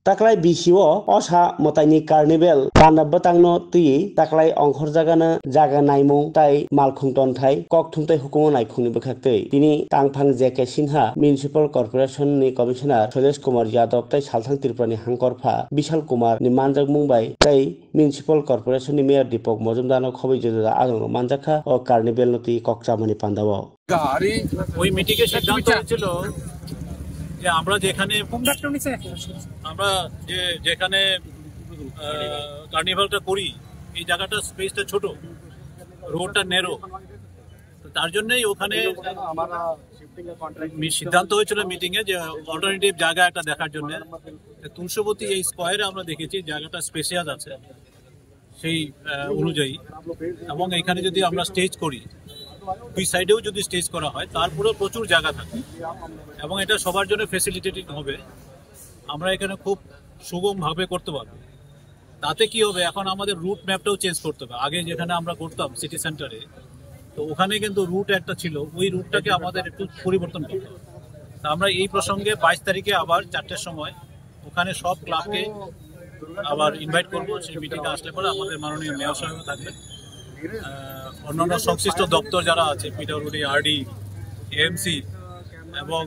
taklai bisio osa motaini carnival panab batangno tui taklai ongkhor jagana jaga naimung tai malkhungton thai kokthungtai hukumo naikhungni bwkhaktui tini tangphang jk sinha municipal corporation ni commissioner Suresh Kumar Yadav tai salthang tripurani hangkorpha Bishal Kumar ni manjak mungbai tai municipal corporation ni mayor Deepak Majumdar no khoboi joda agang manjakha o carnival no tui kokchamani pandao গাড়ি ওই মিটিংয়ে সিদ্ধান্ত হয়েছিল যে আমরা যেখানে কার্নিভালটা করি এই জায়গাটা স্পেসটা ছোট, রোডটা ন্যারো, তার জন্যই ওখানে সিদ্ধান্ত হয়েছিল মিটিংয়ে যে অল্টারনেটিভ জায়গা একটা দেখার জন্য তুলসবতী এই স্কোয়ারে আমরা দেখেছি জায়গাটা স্পেশিয়াস আছে সেই অনুযায়ী, এবং এখানে যদি আমরা স্টেজ করি দুই সাইডেও যদি স্টেজ করা হয় তারপরেও প্রচুর জায়গা থাকে এবং এটা সবার জন্য ফ্যাসিলিটেটেড হবে। আমরা এখানে খুব সুগমভাবে করতে পারবো। তাতে কি হবে, এখন আমাদের রুট ম্যাপটাও চেঞ্জ করতে হবে। আগে যেখানে আমরা করতাম সিটি সেন্টারে, তো ওখানে কিন্তু রুট একটা ছিল, ওই রুটটাকে আমাদের একটু পরিবর্তন করতে হবে। তা আমরা এই প্রসঙ্গে 22 তারিখে আবার 4টের সময় ওখানে সব ক্লাবকে আবার ইনভাইট করবো। সেই মিটিংয়ে আসলে পরে আমাদের মাননীয় মেয়র সাহেব থাকবেন, অন্যান্য সংশ্লিষ্ট দপ্তর যারা আছে পিডব্লিউডি, আরডি, এএমসি এবং